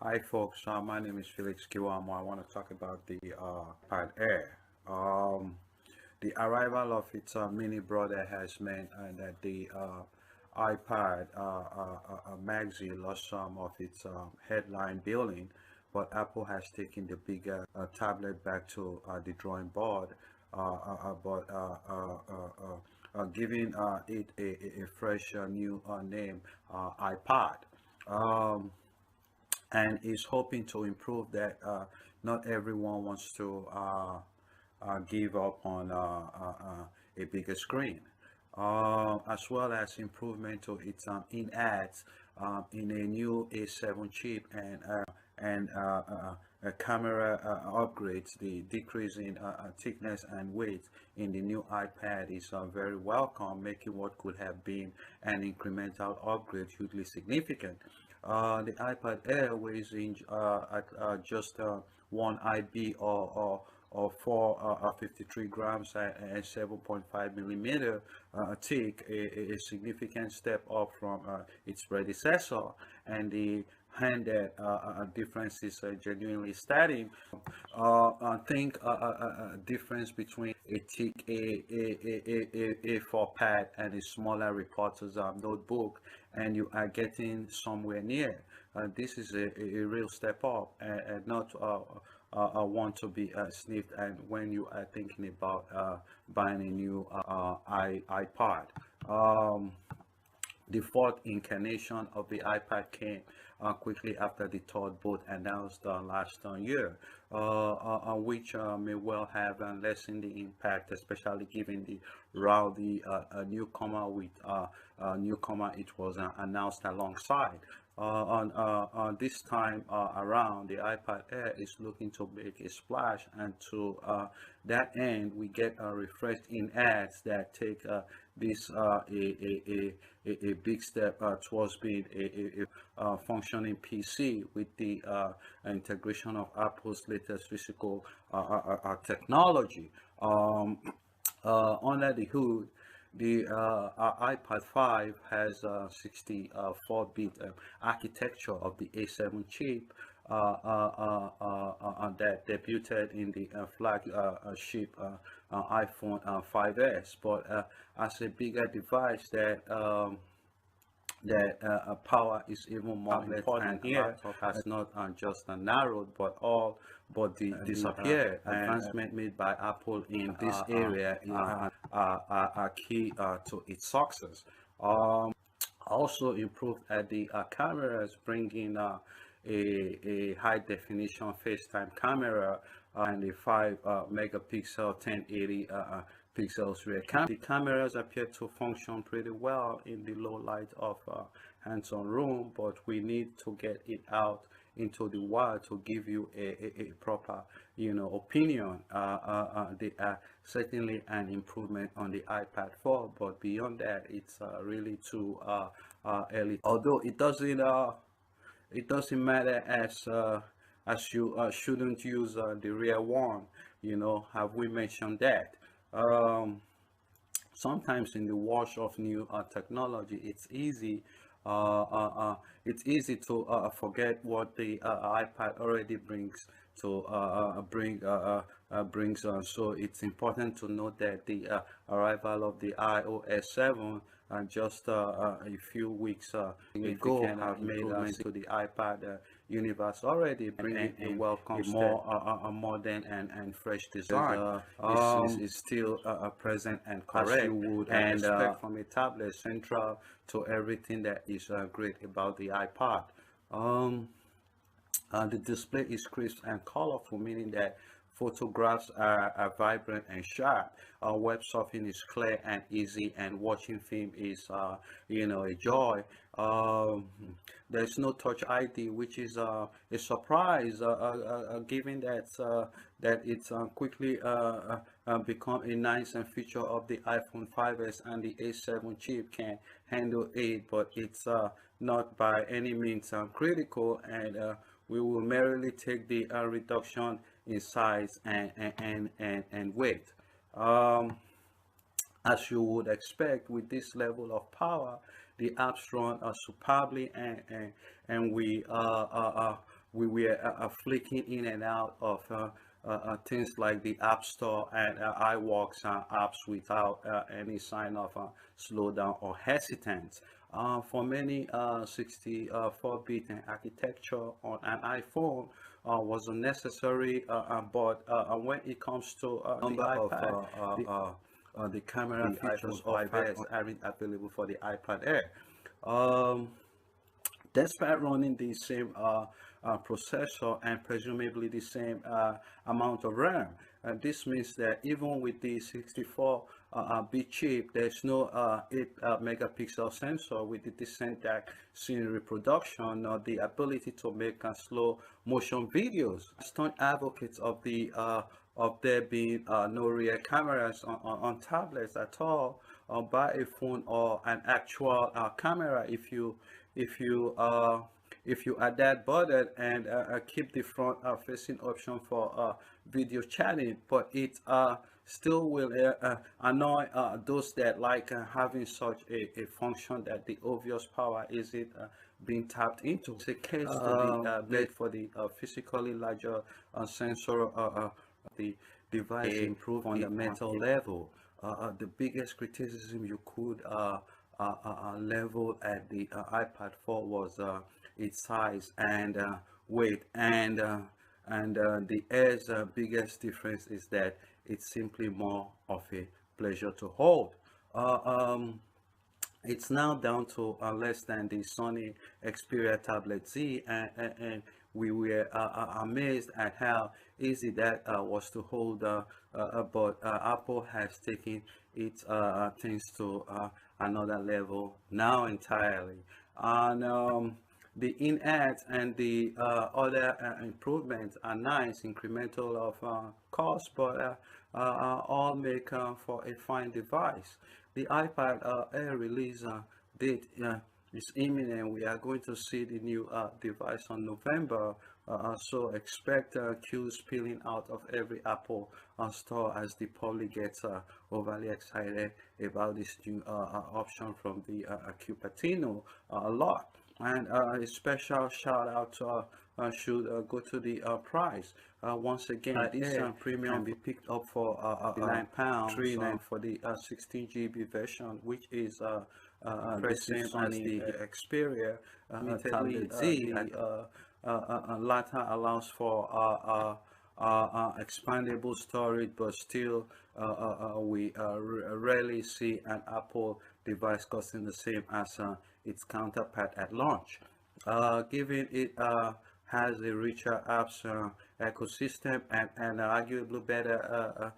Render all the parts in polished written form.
Hi folks, my name is Felix Kiwamo. I want to talk about the iPad Air. The arrival of its mini brother has meant that the iPad magazine lost some of its headline billing, but Apple has taken the bigger tablet back to the drawing board, but giving it a fresh new name, iPad. Um, and is hoping to improve that not everyone wants to give up on a bigger screen, as well as improvement to its in ads in a new A7 chip and camera upgrades. The decrease in thickness and weight in the new iPad is very welcome, making what could have been an incremental upgrade hugely significant. The iPad Air weighs in at just 1 IB or 453 grams and 7.5 millimeter thick, a significant step up from its predecessor, and the hand that difference is genuinely static. I think difference between a thick A4 pad and a smaller reporter's notebook, and you are getting somewhere near. This is a real step up, and not want to be sniffed. And when you are thinking about buying a new iPod. The fourth incarnation of the iPad came quickly after the third, both announced last year, which may well have lessened the impact, especially given the rowdy newcomer it was announced alongside. On this time around, the iPad Air is looking to make a splash, and to that end, we get refreshed in ads that take this a big step towards being a functioning PC with the integration of Apple's latest physical technology. Under the hood, the iPad 5 has 64-bit architecture of the A7 chip that debuted in the flagship iPhone 5S, but as a bigger device that power is even more important here, has not just narrowed but disappeared. Advancement made by Apple in this area are key to its success. Also improved at the cameras, bringing a high definition FaceTime camera and a 5 megapixel 1080 pixels rear camera. The cameras appear to function pretty well in the low light of hands-on room, but we need to get it out into the wild to give you a proper opinion. They are certainly an improvement on the iPad 4, but beyond that, it's really too early. Although it doesn't matter as you shouldn't use the rear one. Have we mentioned that? Sometimes in the wash of new technology, it's easy to forget what the iPad already brings to brings on. So it's important to note that the arrival of the iOS 7 just a few weeks ago have made to the iPad universe already, bringing a welcome more modern and fresh design. Is still present and correct, as you would expect from a tablet, central to everything that is great about the iPad. The display is crisp and colorful, meaning that photographs are vibrant and sharp. Web surfing is clear and easy, and watching film is, a joy. There's no Touch ID, which is a surprise, given that it's quickly become a nice and feature of the iPhone 5S, and the A7 chip can handle it, but it's not by any means critical, and we will merely take the reduction in size and weight. As you would expect with this level of power, the apps run superbly, and we were flicking in and out of things like the App Store and iWorks apps without any sign of slowdown or hesitance. For many, 64-bit architecture on an iPhone was unnecessary, but when it comes to the iPad, the camera features of iPad aren't available for the iPad Air. Despite running the same processor and presumably the same amount of RAM. This means that even with the 64-bit chip, there's no 8 megapixel sensor with the decent DAC scene reproduction or the ability to make slow motion videos. Staunch advocates of there being no rear cameras on tablets at all, buy a phone or an actual camera if you are that bothered, and keep the front facing option for video chatting, but it still will annoy those that like having such a function that the obvious power isn't being tapped into. It's a case to be made for the physically larger sensor. The device improve fundamental level. The biggest criticism you could level at the iPad 4 was its size and weight, and the Air's biggest difference is that it's simply more of a pleasure to hold. It's now down to less than the Sony Xperia Tablet Z, and we were amazed at how easy that was to hold, but Apple has taken its things to another level now entirely. And the in-ads and the other improvements are nice, incremental of cost, but all make for a fine device. The iPad Air release date is imminent. We are going to see the new device on November, so expect queues peeling out of every Apple store as the public gets overly excited about this new option from the Cupertino a lot. And a special shout out should go to the price. Once again, this premium can be picked up for £9 for the 16 GB version, which is the same as the Xperia Tablet Z. Latter allows for expandable storage, but still we rarely see an Apple device costing the same as its counterpart at launch. Given it has a richer apps ecosystem and arguably better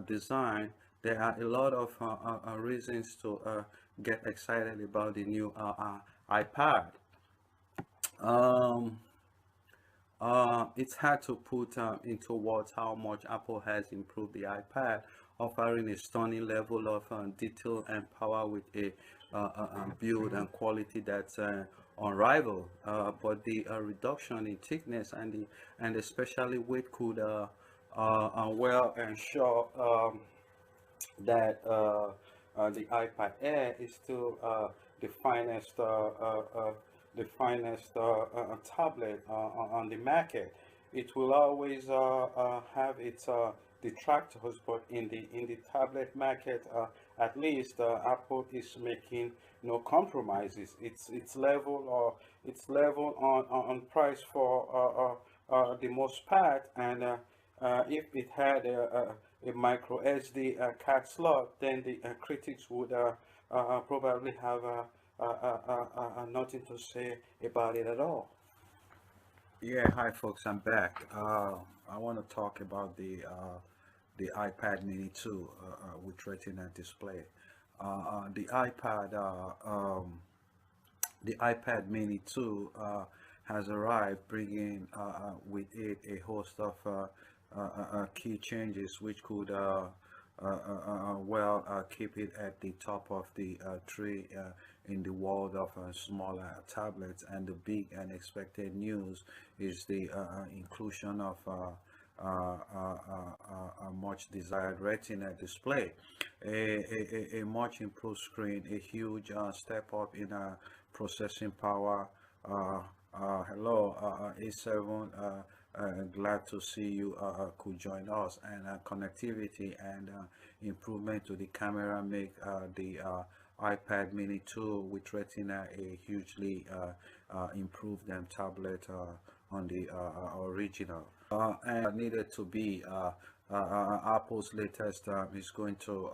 design, there are a lot of reasons to get excited about the new iPad. It's hard to put into words how much Apple has improved the iPad, offering a stunning level of detail and power with a build and quality that's unrivaled. But the reduction in thickness and especially weight could well ensure that the iPad Air is still the finest tablet on the market. It will always have its detractors, but in the tablet market, at least Apple is making no compromises. It's level on price for the most part, and if it had a micro SD card slot, then the critics would probably have nothing to say about it at all. Yeah, hi folks, I'm back. I want to talk about the iPad Mini 2 with Retina display. The iPad Mini 2 has arrived, bringing with it a host of key changes which could keep it at the top of the tree in the world of smaller tablets. And the big and expected news is the inclusion of a much desired Retina display, a much improved screen, a huge step up in processing power, Hello, A7. Glad to see you could join us. And connectivity and improvement to the camera make the iPad Mini 2 with Retina a hugely improved tablet on the original. And needed to be Apple's latest is going to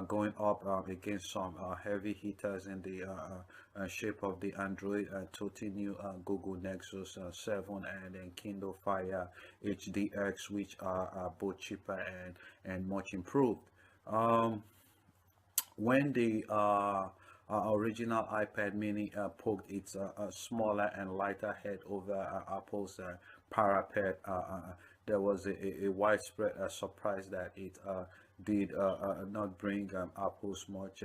going up against some heavy hitters in the shape of the Android totally new Google Nexus 7 and then Kindle Fire HDX, which are both cheaper and much improved. Um, when the original iPad Mini poked its smaller and lighter head over Apple's parapet, there was a widespread surprise that it did not bring Apple's much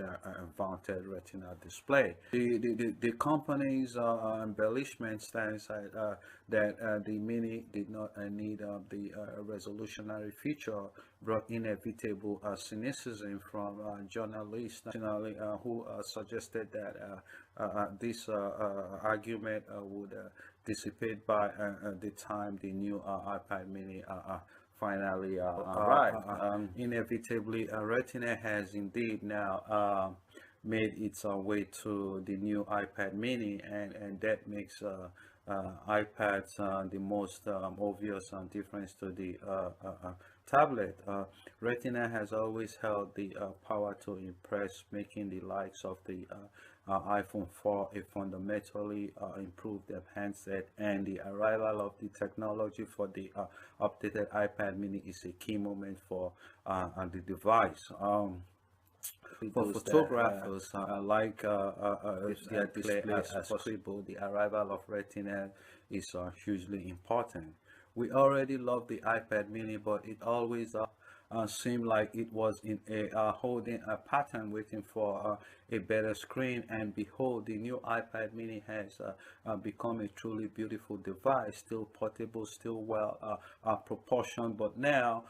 vaunted Retina display. The company's embellishment stands that the Mini did not need the resolutionary feature brought inevitable cynicism from journalists who suggested that this argument would dissipate by the time the new iPad Mini finally arrived. Inevitably, Retina has indeed now made its way to the new iPad Mini, and that makes iPads the most obvious difference to the tablet. Retina has always held the power to impress, making the likes of the iPhone 4 a fundamentally improved handset, and the arrival of the technology for the updated iPad Mini is a key moment for the device. For photographers, like their display as possible, the arrival of Retina is hugely important. We already love the iPad Mini, but it always seemed like it was in a holding a pattern waiting for a better screen. And behold, the new iPad Mini has become a truly beautiful device, still portable, still well proportioned, but now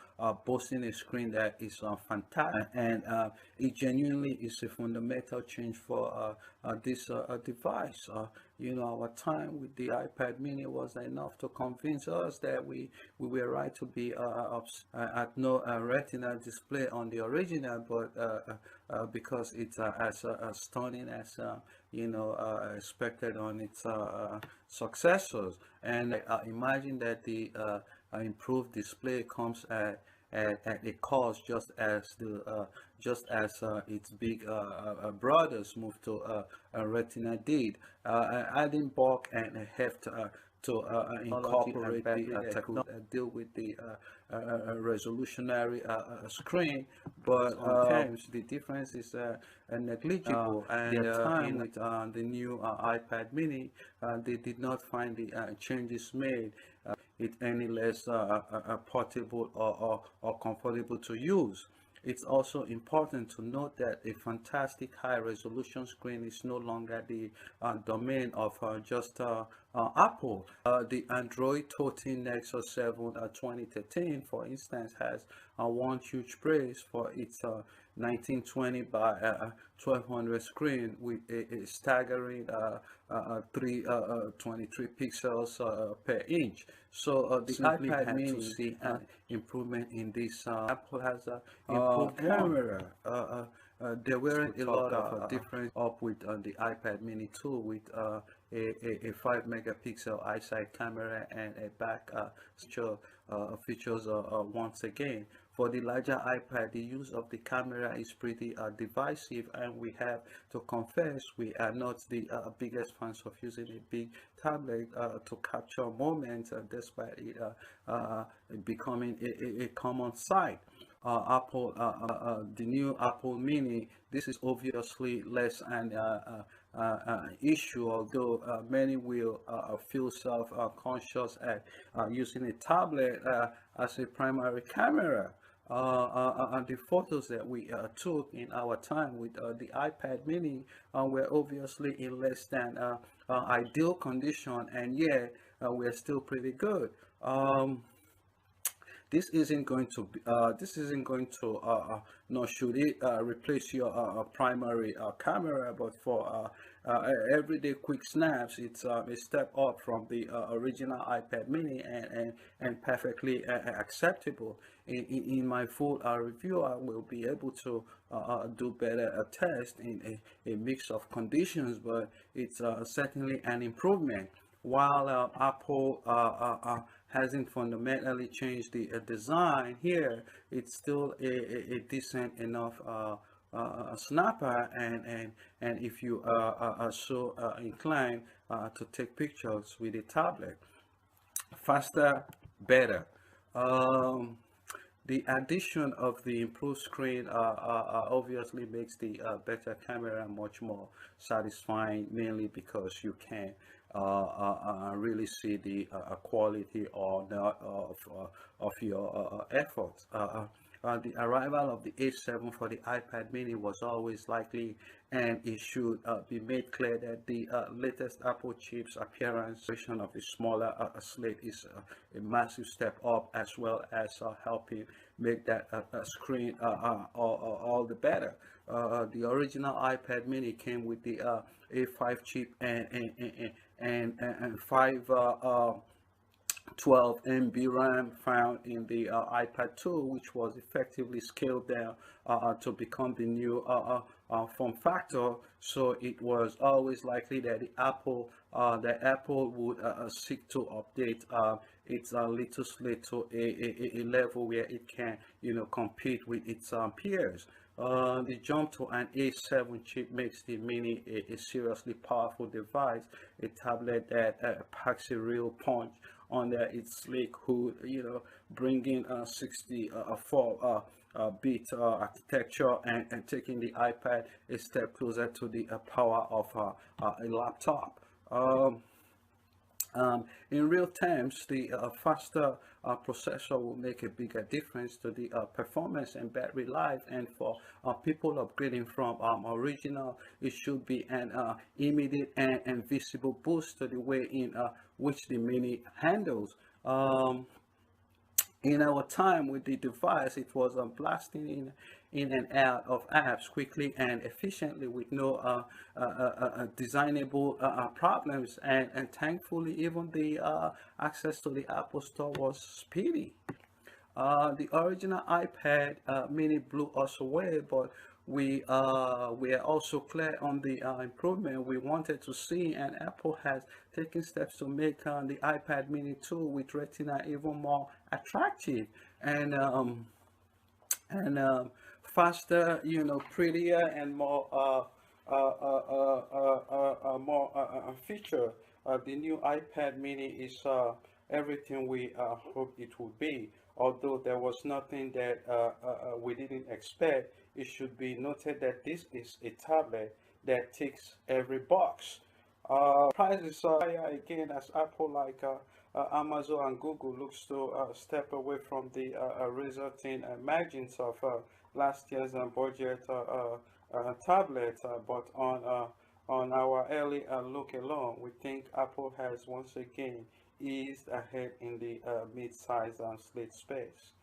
boasting a screen that is fantastic, and it genuinely is a fundamental change for this device. You know, our time with the iPad Mini was enough to convince us that we were right to be at no Retina display on the original, but because it's as stunning as expected on its successors. And imagine that the improved display comes at a cost, just as its big brothers moved to Retina did, adding bulk and heft to incorporate the technology deal with the resolutionary screen, but sometimes the difference is negligible. And time with the new iPad Mini, they did not find the changes made it any less portable or comfortable to use. It's also important to note that a fantastic high-resolution screen is no longer the domain of just Apple. The Android 13 Nexus 7 2013, for instance, has won huge praise for its 1920 by 1200 screen with a staggering 323 pixels per inch. So the iPad Mini to see an improvement in this. Apple has improved camera. There weren't a lot of difference up with the iPad Mini 2 with a 5 megapixel eyesight camera and a back features once again. For the larger iPad, the use of the camera is pretty divisive, and we have to confess we are not the biggest fans of using a big tablet to capture moments, despite it becoming a common sight. The new Apple Mini, this is obviously less an issue, although many will feel self-conscious at using a tablet as a primary camera. And the photos that we took in our time with the iPad Mini were obviously in less than ideal condition, and yet we're still pretty good. This isn't going to be, nor should it replace your primary camera, but for everyday quick snaps. It's a step up from the original iPad mini, and perfectly acceptable. In my full review, I will be able to do better test in a mix of conditions, but it's certainly an improvement. While Apple hasn't fundamentally changed the design here, it's still a decent enough snapper, and if you are so inclined to take pictures with a tablet, faster, better. Um, the addition of the improved screen obviously makes the better camera much more satisfying, mainly because you can really see the quality or not of your efforts. The arrival of the A7 for the iPad mini was always likely, and it should be made clear that the latest Apple chips appearance version of a smaller slate is a massive step up, as well as helping make that screen all the better. The original iPad mini came with the A5 chip and 12 MB RAM found in the iPad 2, which was effectively scaled down to become the new form factor. So it was always likely that Apple would seek to update its little slate to a level where it can, compete with its peers. The jump to an A7 chip makes the Mini a seriously powerful device, a tablet that packs a real punch under its sleek hood, bringing 64-bit architecture, and taking the iPad a step closer to the power of a laptop. In real terms, the faster processor will make a bigger difference to the performance and battery life, and for people upgrading from original, it should be an immediate and visible boost to the way in which the Mini handles. In our time with the device, it was blasting in and out of apps quickly and efficiently with no designable problems, and thankfully even the access to the Apple Store was speedy. The original iPad mini blew us away, but we are also clear on the improvement we wanted to see, and Apple has taken steps to make the iPad mini 2 with Retina even more attractive and faster, prettier, and more feature. The new iPad mini is everything we hoped it would be. Although there was nothing that we didn't expect, it should be noted that this is a tablet that ticks every box. Prices are higher again, as Apple, like Amazon and Google, looks to step away from the resulting margins of last year's budget tablet. But on our early look alone, we think Apple has once again eased ahead in the mid-size and slate space.